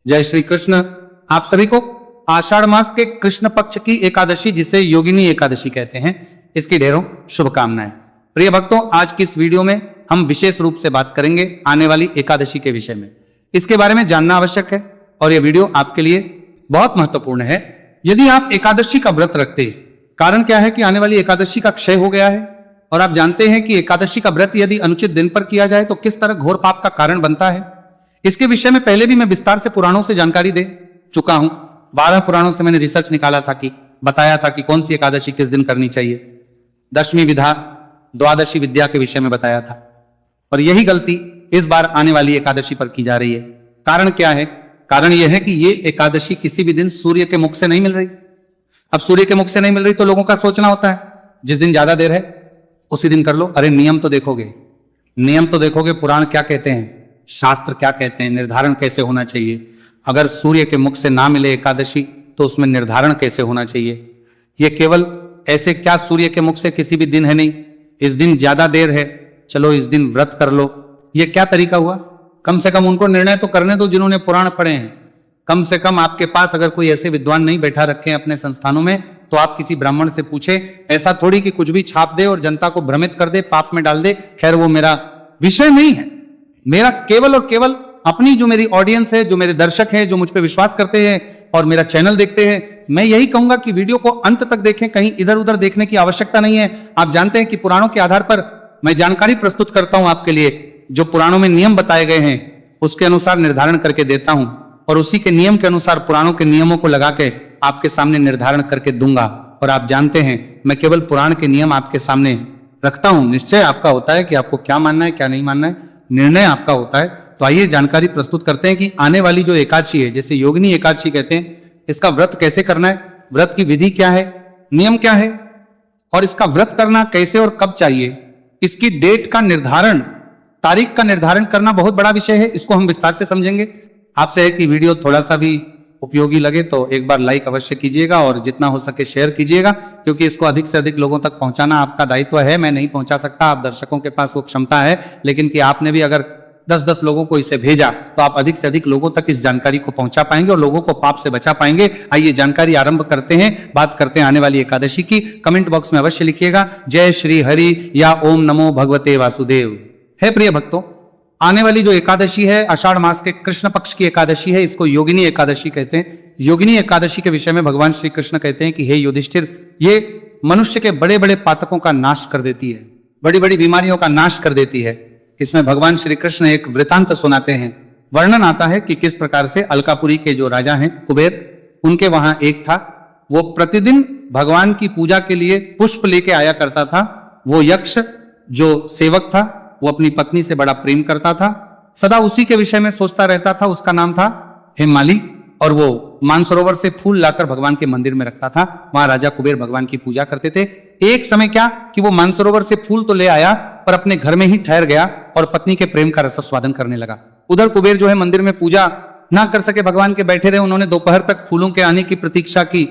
जय श्री कृष्ण। आप सभी को आषाढ़ मास के कृष्ण पक्ष की एकादशी, जिसे योगिनी एकादशी कहते हैं, इसकी ढेरों शुभकामनाएं। प्रिय भक्तों, आज की इस वीडियो में हम विशेष रूप से बात करेंगे आने वाली एकादशी के विषय में। इसके बारे में जानना आवश्यक है और यह वीडियो आपके लिए बहुत महत्वपूर्ण है। यदि आप एकादशी का व्रत रखते हैं, कारण क्या है कि आने वाली एकादशी का क्षय हो गया है और आप जानते हैं कि एकादशी का व्रत यदि अनुचित दिन पर किया जाए तो किस तरह घोर पाप का कारण बनता है। इसके विषय में पहले भी मैं विस्तार से पुराणों से जानकारी दे चुका हूं। 12 पुराणों से मैंने रिसर्च निकाला था कि बताया था कि कौन सी एकादशी किस दिन करनी चाहिए। दशमी विधा, द्वादशी विद्या के विषय में बताया था, पर यही गलती इस बार आने वाली एकादशी पर की जा रही है। कारण क्या है? कारण यह है कि ये एकादशी किसी भी दिन सूर्य के मुख से नहीं मिल रही। अब सूर्य के मुख से नहीं मिल रही तो लोगों का सोचना होता है जिस दिन ज्यादा देर है उसी दिन कर लो। अरे नियम तो देखोगे, पुराण क्या कहते हैं, शास्त्र क्या कहते हैं, निर्धारण कैसे होना चाहिए। अगर सूर्य के मुख से ना मिले एकादशी तो उसमें निर्धारण कैसे होना चाहिए। ये केवल ऐसे क्या सूर्य के मुख से किसी भी दिन है नहीं, इस दिन ज्यादा देर है चलो इस दिन व्रत कर लो, ये क्या तरीका हुआ। कम से कम उनको निर्णय तो करने दो जिन्होंने पुराण पढ़े हैं। कम से कम आपके पास अगर कोई ऐसे विद्वान नहीं बैठा रखे हैं अपने संस्थानों में तो आप किसी ब्राह्मण से पूछे। ऐसा थोड़ी कि कुछ भी छाप दे और जनता को भ्रमित कर दे, पाप में डाल दे। खैर वो मेरा विषय नहीं है। मेरा केवल और केवल अपनी जो मेरी ऑडियंस है, जो मेरे दर्शक हैं, जो मुझ पर विश्वास करते हैं और मेरा चैनल देखते हैं, मैं यही कहूंगा कि वीडियो को अंत तक देखें, कहीं इधर उधर देखने की आवश्यकता नहीं है। आप जानते हैं कि पुराणों के आधार पर मैं जानकारी प्रस्तुत करता हूं आपके लिए। जो पुराणों में नियम बताए गए हैं उसके अनुसार निर्धारण करके देता हूं और उसी के नियम के अनुसार पुराणों के नियमों को लगा के आपके सामने निर्धारण करके दूंगा। और आप जानते हैं मैं केवल पुराण के नियम आपके सामने रखता हूं। निश्चय आपका होता है कि आपको क्या मानना है क्या नहीं मानना है, निर्णय आपका होता है। तो आइए जानकारी प्रस्तुत करते हैं कि आने वाली जो एकादशी है, जैसे योगिनी एकादशी कहते हैं, इसका व्रत कैसे करना है, व्रत की विधि क्या है, नियम क्या है और इसका व्रत करना कैसे और कब चाहिए। इसकी डेट का निर्धारण, तारीख का निर्धारण करना बहुत बड़ा विषय है। इसको हम विस्तार से समझेंगे। आपसे है कि वीडियो थोड़ा सा भी उपयोगी लगे तो एक बार लाइक अवश्य कीजिएगा और जितना हो सके शेयर कीजिएगा, क्योंकि इसको अधिक से अधिक लोगों तक पहुंचाना आपका दायित्व है। मैं नहीं पहुंचा सकता, आप दर्शकों के पास वो क्षमता है, लेकिन कि आपने भी अगर 10-10 लोगों को इसे भेजा तो आप अधिक से अधिक लोगों तक इस जानकारी को पहुंचा पाएंगे और लोगों को पाप से बचा पाएंगे। आइए जानकारी आरंभ करते हैं, बात करते हैं आने वाली एकादशी की। कमेंट बॉक्स में अवश्य लिखिएगा जय श्री हरि या ओम नमो भगवते वासुदेव। है प्रिय भक्तों, आने वाली जो एकादशी है आषाढ़ मास के कृष्ण पक्ष की एकादशी है, इसको योगिनी एकादशी कहते हैं। योगिनी एकादशी के विषय में भगवान श्री कृष्ण कहते हैं कि हे युधिष्ठिर, ये मनुष्य के बड़े बड़े पातकों का नाश कर देती है, बड़ी बड़ी बीमारियों का नाश कर देती है। इसमें भगवान श्री कृष्ण एक वृतांत सुनाते हैं। वर्णन आता है कि किस प्रकार से अलकापुरी के जो राजा हैं कुबेर, उनके वहां एक था, वो प्रतिदिन भगवान की पूजा के लिए पुष्प लेके आया करता था। वो यक्ष जो सेवक था वो अपनी पत्नी से बड़ा प्रेम करता था, सदा उसी के विषय में सोचता रहता था। उसका नाम था हेमाली और वो मानसरोवर से फूल लाकर भगवान के मंदिर में रखता था। वहां राजा कुबेर भगवान की पूजा करते थे। एक समय क्या कि वो मानसरोवर से फूल तो ले आया पर अपने घर में ही ठहर गया और पत्नी के प्रेम का रसस्वादन करने लगा। उधर कुबेर जो है मंदिर में पूजा ना कर सके, भगवान के बैठे रहे। उन्होंने दोपहर तक फूलों के आने की प्रतीक्षा की।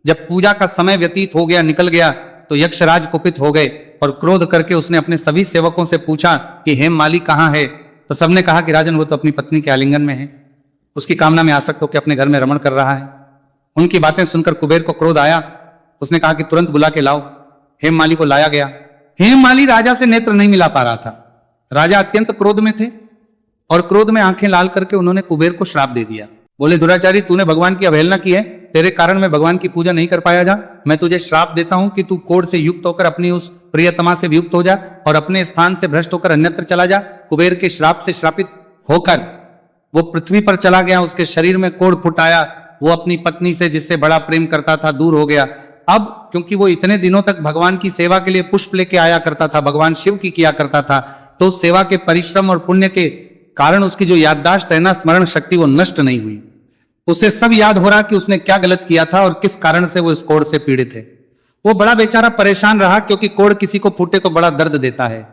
जब पूजा का समय व्यतीत हो गया, निकल गया, तो यक्षराज कुपित हो गए और क्रोध करके उसने अपने सभी सेवकों से पूछा कि हेममाली कहाँ है। तो सबने कहा कि राजन वो तो अपनी पत्नी के आलिंगन में है, उसकी कामना में आसक्त होकर अपने घर में रमण कर रहा है। उनकी बातें सुनकर कुबेर को क्रोध आया। उसने कहा कि तुरंत बुला के लाओ। हेममाली को लाया गया। हेममाली राजा से नेत्र नहीं मिला पा रहा था। राजा अत्यंत क्रोध में थे और क्रोध में आंखें लाल करके उन्होंने कुबेर को श्राप दे दिया। बोले दुराचारी, तूने भगवान की अवहेलना की है, तेरे कारण मैं भगवान की पूजा नहीं कर पाया जा। मैं तुझे श्राप देता हूं कि तू कोढ़ से युक्त होकर अपनी उस प्रियतमा से वियुक्त हो जा और अपने स्थान से भ्रष्ट होकर अन्यत्र चला जा। कुबेर के श्राप से श्रापित होकर वो पृथ्वी पर चला गया। उसके शरीर में कोढ़ फुटाया। वो अपनी पत्नी से जिससे बड़ा प्रेम करता था दूर हो गया। अब क्योंकि वो इतने दिनों तक भगवान की सेवा के लिए पुष्प लेके आया करता था, भगवान शिव की किया करता था, तो सेवा के परिश्रम और पुण्य के कारण उसकी जो याददाश्त है ना, स्मरण शक्ति, वो नष्ट नहीं हुई। उसे सब याद हो रहा कि उसने क्या गलत किया था और किस कारण से वो इस कोढ़ से पीड़ित है। वो बड़ा बेचारा परेशान रहा, क्योंकि कोढ़ किसी को फूटे तो बड़ा दर्द देता है।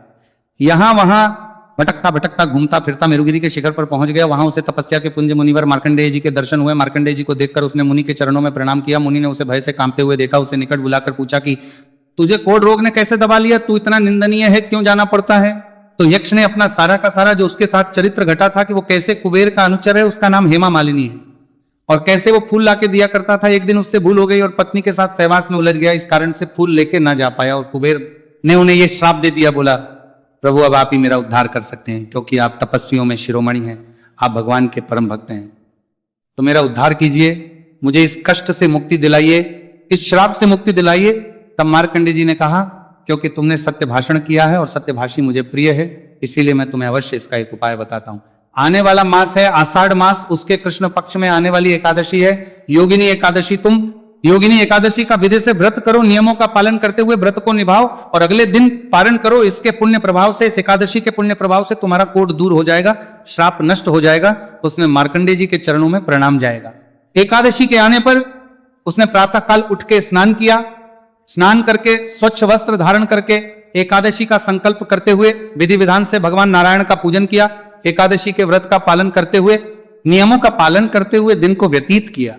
यहां वहां भटकता भटकता घूमता फिरता मेरुगिरी के शिखर पर पहुंच गया। वहां उसे तपस्या के पुंज मुनिवर मार्कंडेय जी के दर्शन हुए। मार्कंडेय जी को देखकर उसने मुनि के चरणों में प्रणाम किया। मुनि ने उसे भय से कांपते हुए देखा। उसे निकट बुलाकर पूछा कि तुझे कोढ़ रोग ने कैसे दबा लिया, तू इतना निंदनीय है, क्यों जाना पड़ता है। तो यक्ष ने अपना सारा का सारा जो उसके साथ चरित्र घटा था कि वो कैसे कुबेर का अनुचर है, उसका नाम हेमा मालिनी है, और कैसे वो फूल लाके दिया करता था। एक दिन उससे भूल हो गई और पत्नी के साथ सहवास में उलझ गया, इस कारण से फूल लेके ना जा पाया और कुबेर ने उन्हें ये श्राप दे दिया। बोला प्रभु अब आप ही मेरा उद्धार कर सकते हैं, क्योंकि आप तपस्वियों में शिरोमणि हैं, आप भगवान के परम भक्त हैं, तो मेरा उद्धार कीजिए, मुझे इस कष्ट से मुक्ति दिलाइए, इस श्राप से मुक्ति दिलाइए। तब मार्कंडेय जी ने कहा क्योंकि तुमने सत्य भाषण किया है और सत्यभाषी मुझे प्रिय है, इसीलिए मैं तुम्हें अवश्य इसका एक उपाय बताता हूं। आने वाला मास है आषाढ़ मास, उसके कृष्ण पक्ष में आने वाली एकादशी है योगिनी एकादशी। तुम योगिनी एकादशी का विधि से व्रत करो, नियमों का पालन करते हुए व्रत को निभाओ और अगले दिन पारण करो। इसके पुण्य प्रभाव से, इस एकादशी के पुण्य प्रभाव से तुम्हारा कोढ़ दूर हो जाएगा, श्राप नष्ट हो जाएगा। उसने मार्कंडेय जी के चरणों में प्रणाम जाएगा। एकादशी के आने पर उसने प्रातः काल उठ के स्नान किया, स्नान करके स्वच्छ वस्त्र धारण करके एकादशी का संकल्प करते हुए विधि विधान से भगवान नारायण का पूजन किया। एकादशी के व्रत का पालन करते हुए, नियमों का पालन करते हुए दिन को व्यतीत किया।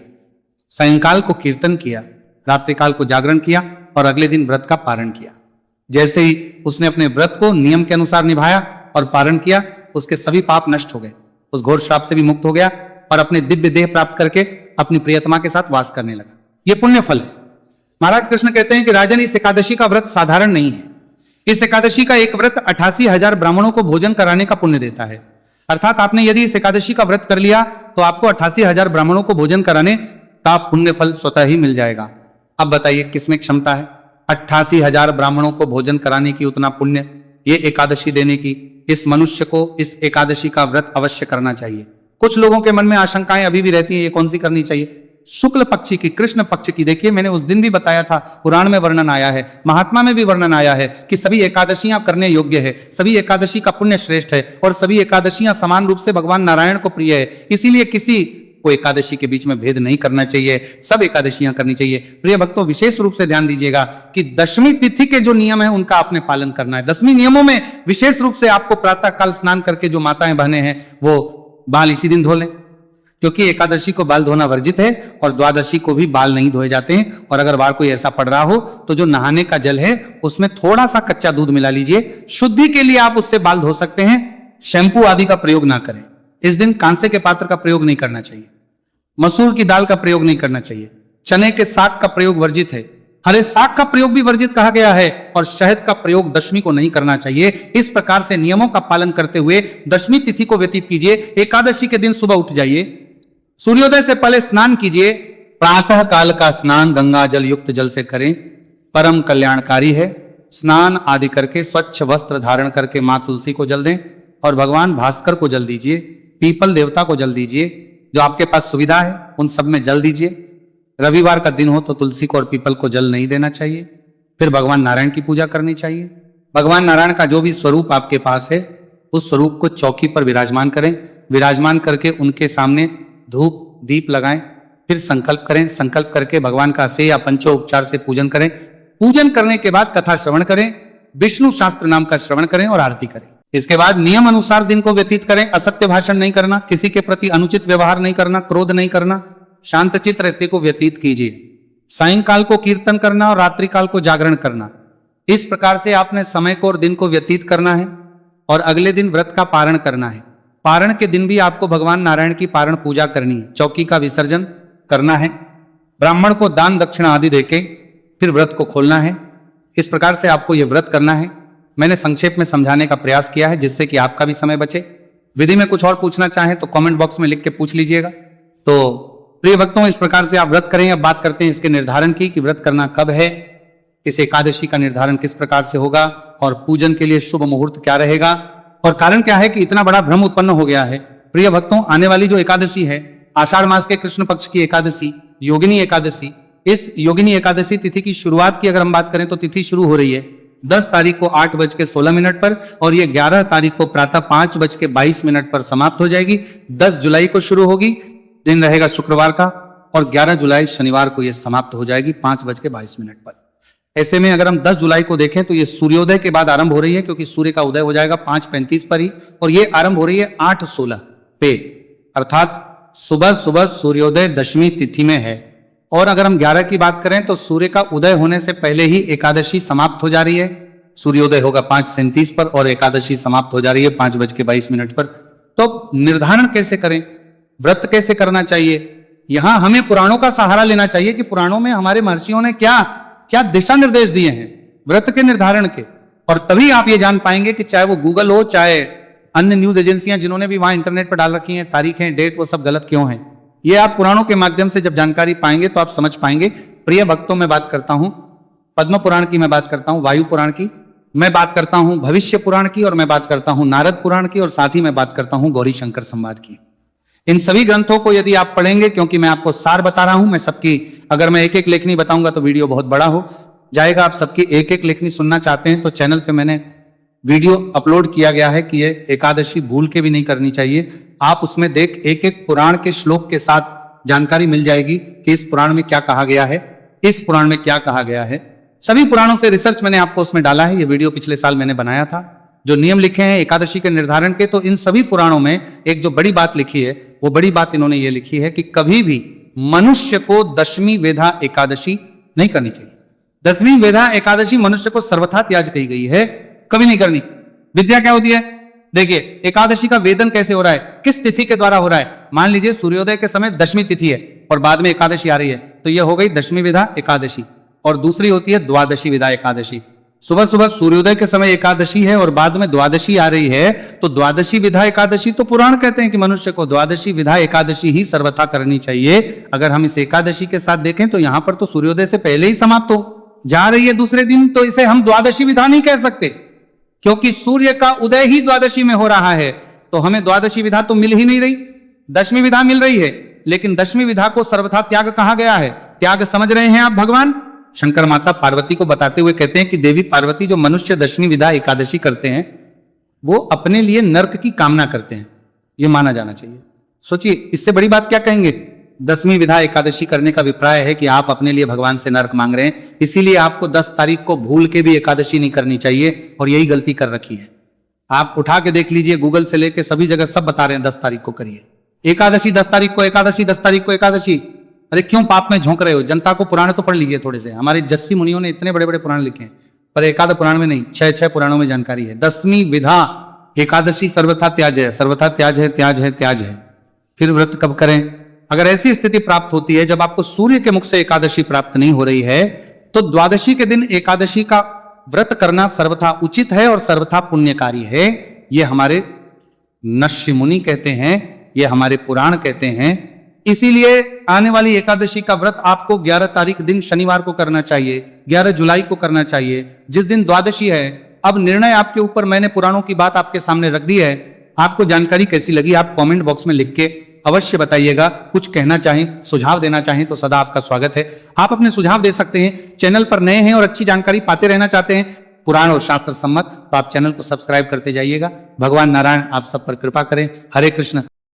सायंकाल को कीर्तन किया, रात्रिकाल को जागरण किया और अगले दिन व्रत का पारण किया। जैसे ही उसने अपने व्रत को नियम के अनुसार निभाया और पारण किया, उसके सभी पाप नष्ट हो गए, उस घोर श्राप से भी मुक्त हो गया और अपने दिव्य देह प्राप्त करके अपनी प्रियतमा के साथ वास करने लगा। यह पुण्य फल है। महाराज कृष्ण कहते हैं कि राजन, इस एकादशी का व्रत साधारण नहीं है। इस एकादशी का एक व्रत 88,000 ब्राह्मणों को भोजन कराने का पुण्य देता है। अर्थात आपने यदि इस एकादशी का व्रत कर लिया तो आपको 88,000 ब्राह्मणों को भोजन कराने का पुण्य फल स्वतः ही मिल जाएगा। अब बताइए किसमें क्षमता है 88,000 ब्राह्मणों को भोजन कराने की, उतना पुण्य ये एकादशी देने की। इस मनुष्य को इस एकादशी का व्रत अवश्य करना चाहिए। कुछ लोगों के मन में आशंकाएं अभी भी रहती हैं, ये कौन सी करनी चाहिए? शुक्ल पक्षी की, कृष्ण पक्ष की। देखिए मैंने उस दिन भी बताया था, पुराण में वर्णन आया है, महात्मा में भी वर्णन आया है कि सभी एकादशियां करने योग्य है, सभी एकादशी का पुण्य श्रेष्ठ है और सभी एकादशियां समान रूप से भगवान नारायण को प्रिय है। इसीलिए किसी को एकादशी के बीच में भेद नहीं करना चाहिए, सब एकादशियां करनी चाहिए। प्रिय भक्तों, विशेष रूप से ध्यान दीजिएगा कि दशमी तिथि के जो नियम है उनका आपने पालन करना है। दशमी नियमों में विशेष रूप से आपको प्रातः काल स्नान करके जो माताएं बहनें हैं वो बाल इसी दिन धो लें, क्योंकि एकादशी को बाल धोना वर्जित है और द्वादशी को भी बाल नहीं धोए जाते हैं। और अगर बार कोई ऐसा पड़ रहा हो तो जो नहाने का जल है उसमें थोड़ा सा कच्चा दूध मिला लीजिए, शुद्धि के लिए आप उससे बाल धो सकते हैं। शैंपू आदि का प्रयोग ना करें। इस दिन कांसे के पात्र का प्रयोग नहीं करना चाहिए, मसूर की दाल का प्रयोग नहीं करना चाहिए, चने के साग का प्रयोग वर्जित है, हरे साग का प्रयोग भी वर्जित कहा गया है और शहद का प्रयोग दशमी को नहीं करना चाहिए। इस प्रकार से नियमों का पालन करते हुए दशमी तिथि को व्यतीत कीजिए। एकादशी के दिन सुबह उठ जाइए, सूर्योदय से पहले स्नान कीजिए। प्रातः काल का स्नान गंगा जल युक्त जल से करें, परम कल्याणकारी है। स्नान आदि करके स्वच्छ वस्त्र धारण करके मां तुलसी को जल दें और भगवान भास्कर को जल दीजिए, पीपल देवता को जल दीजिए, जो आपके पास सुविधा है उन सब में जल दीजिए। रविवार का दिन हो तो तुलसी को और पीपल को जल नहीं देना चाहिए। फिर भगवान नारायण की पूजा करनी चाहिए। भगवान नारायण का जो भी स्वरूप आपके पास है उस स्वरूप को चौकी पर विराजमान करें, विराजमान करके उनके सामने धूप दीप लगाएं, फिर संकल्प करें। संकल्प करके भगवान का से या पंचोपचार से पूजन करें। पूजन करने के बाद कथा श्रवण करें, विष्णु शास्त्र नाम का श्रवण करें और आरती करें। इसके बाद नियम अनुसार दिन को व्यतीत करें। असत्य भाषण नहीं करना, किसी के प्रति अनुचित व्यवहार नहीं करना, क्रोध नहीं करना, शांतचित्त रहते को व्यतीत कीजिए। सायंकाल को कीर्तन करना और रात्रि काल को जागरण करना। इस प्रकार से आपने समय को और दिन को व्यतीत करना है और अगले दिन व्रत का पारण करना है। पारण के दिन भी आपको भगवान नारायण की पारण पूजा करनी है, चौकी का विसर्जन करना है, ब्राह्मण को दान दक्षिणा आदि देके फिर व्रत को खोलना है। इस प्रकार से आपको यह व्रत करना है। मैंने संक्षेप में समझाने का प्रयास किया है जिससे कि आपका भी समय बचे। विधि में कुछ और पूछना चाहें तो कमेंट बॉक्स में लिख के पूछ लीजिएगा। तो प्रिय भक्तों, इस प्रकार से आप व्रत करें। अब बात करते हैं इसके निर्धारण की कि व्रत करना कब है, इस एकादशी का निर्धारण किस प्रकार से होगा और पूजन के लिए शुभ मुहूर्त क्या रहेगा और कारण क्या है कि इतना बड़ा भ्रम उत्पन्न हो गया है। प्रिय भक्तों, आने वाली जो एकादशी है, आषाढ़ मास के कृष्ण पक्ष की एकादशी, योगिनी एकादशी, इस योगिनी एकादशी तिथि की शुरुआत की अगर हम बात करें तो तिथि शुरू हो रही है 10 तारीख को 8:16 पर और ये 11 तारीख को प्रातः 5:22 पर समाप्त हो जाएगी। 10 जुलाई को शुरू होगी, दिन रहेगा शुक्रवार का, और 11 जुलाई शनिवार को यह समाप्त हो जाएगी 5:22 पर। ऐसे में अगर हम 10 जुलाई को देखें तो ये सूर्योदय के बाद आरंभ हो रही है, क्योंकि सूर्य का उदय हो जाएगा 5:35 पर ही, और ये आरंभ हो रही है 8:16 पे, अर्थात सुबह सुबह सूर्योदय दशमी तिथि में है। और अगर हम 11 की बात करें तो सूर्य का उदय होने से पहले ही एकादशी समाप्त हो जा रही है। सूर्योदय होगा 5:37 पर और एकादशी समाप्त हो जा रही है 5:22 पर। तो निर्धारण कैसे करें, व्रत कैसे करना चाहिए, यहां हमें पुराणों का सहारा लेना चाहिए कि पुराणों में हमारे महर्षियों ने क्या क्या दिशा निर्देश दिए हैं व्रत के निर्धारण के। और तभी आप ये जान पाएंगे कि चाहे वो गूगल हो, चाहे अन्य न्यूज एजेंसियां जिन्होंने भी वहां इंटरनेट पर डाल रखी हैं तारीखें, डेट, वो सब गलत क्यों हैं। ये आप पुराणों के माध्यम से जब जानकारी पाएंगे तो आप समझ पाएंगे। प्रिय भक्तों, मैं बात करता हूं पद्म पुराण की, मैं बात करता हूं वायु पुराण की, मैं बात करता हूं भविष्य पुराण की, और मैं बात करता हूं नारद पुराण की, और साथ ही मैं बात करता हूं गौरी शंकर संवाद की। इन सभी ग्रंथों को यदि आप पढ़ेंगे, क्योंकि मैं आपको सार बता रहा हूं, मैं सबकी, अगर मैं एक एक लेखनी बताऊंगा तो वीडियो बहुत बड़ा हो जाएगा। आप सबकी एक एक लेखनी सुनना चाहते हैं तो चैनल पे मैंने वीडियो अपलोड किया गया है कि ये एकादशी भूल के भी नहीं करनी चाहिए। आप उसमें देख एक एक पुराण के श्लोक के साथ जानकारी मिल जाएगी कि इस पुराण में क्या कहा गया है, इस पुराण में क्या कहा गया है। सभी पुराणों से रिसर्च मैंने आपको उसमें डाला है। ये वीडियो पिछले साल मैंने बनाया था, जो नियम लिखे हैं एकादशी के निर्धारण के। तो इन सभी पुराणों में एक जो बड़ी बात लिखी है, वो बड़ी बात इन्होंने ये लिखी है कि कभी भी मनुष्य को दशमी वेधा एकादशी नहीं करनी चाहिए। दसवीं वेधा एकादशी मनुष्य को सर्वथा त्याज कही गई है, कभी नहीं करनी। विद्या क्या होती है, देखिए एकादशी का वेदन कैसे हो रहा है, किस तिथि के द्वारा हो रहा है। मान लीजिए सूर्योदय के समय दशमी तिथि है और बाद में एकादशी आ रही है, तो यह हो गई दशमी विधा एकादशी। और दूसरी होती है द्वादशी विधा एकादशी। सुबह सुबह सूर्योदय के समय एकादशी है और बाद में द्वादशी आ रही है, तो द्वादशी विधा एकादशी तो पुराण कहते हैं कि मनुष्य को द्वादशी विधा एकादशी ही सर्वथा करनी चाहिए। अगर हम इस एकादशी के साथ देखें तो यहां पर तो सूर्योदय से पहले ही समाप्त हो जा रही है दूसरे दिन, तो इसे हम द्वादशी विधा नहीं कह सकते, क्योंकि सूर्य का उदय ही द्वादशी में हो रहा है। तो हमें द्वादशी विधा तो मिल ही नहीं रही, दशमी विधा मिल रही है, लेकिन दशमी विधा को सर्वथा त्याग कहा गया है। त्याग समझ रहे हैं आप? भगवान शंकर माता पार्वती को बताते हुए कहते हैं कि देवी पार्वती जो मनुष्य दशमी विधा एकादशी करते हैं वो अपने लिए नरक की कामना करते हैं, ये माना जाना चाहिए। सोचिए इससे बड़ी बात क्या कहेंगे। दसवीं विधा एकादशी करने का अभिप्राय है कि आप अपने लिए भगवान से नरक मांग रहे हैं, इसीलिए आपको 10 तारीख को भूल के भी एकादशी नहीं करनी चाहिए, और यही गलती कर रखी है। आप उठा के देख लीजिए, गूगल से लेके सभी जगह सब बता रहे हैं 10 तारीख को करिए एकादशी, 10 तारीख को एकादशी, 10 तारीख को एकादशी। अरे क्यों पाप में झोंक रहे हो? जनता को पुराण तो पढ़ लीजिए थोड़े से। हमारे जस्सी मुनियों ने इतने बड़े बड़े पुराण लिखे हैं, पर एकाद पुराण में नहीं, 6 पुराणों में जानकारी है। दसवीं विधा एकादशी सर्वथा त्याज है, सर्वथा त्याज है, त्याज है, त्याज है। फिर व्रत कब करें? अगर ऐसी स्थिति प्राप्त होती है जब आपको सूर्य के मुख से एकादशी प्राप्त नहीं हो रही है, तो द्वादशी के दिन एकादशी का व्रत करना सर्वथा उचित है और सर्वथा पुण्यकारी है। ये हमारे नश्य मुनि कहते हैं, ये हमारे पुराण कहते हैं। इसीलिए आने वाली एकादशी का व्रत आपको 11 तारीख दिन शनिवार को करना चाहिए, 11 जुलाई को करना चाहिए, जिस दिन द्वादशी है। अब निर्णय आपके ऊपर, मैंने पुराणों की बात आपके सामने रख दी है। आपको जानकारी कैसी लगी आप कमेंट बॉक्स में लिख के अवश्य बताइएगा। कुछ कहना चाहें, सुझाव देना चाहें तो सदा आपका स्वागत है। आप अपने सुझाव दे सकते हैं। चैनल पर नए हैं और अच्छी जानकारी पाते रहना चाहते हैं पुराण और शास्त्र सम्मत, तो आप चैनल को सब्सक्राइब करते जाइएगा। भगवान नारायण आप सब पर कृपा करें। हरे कृष्ण।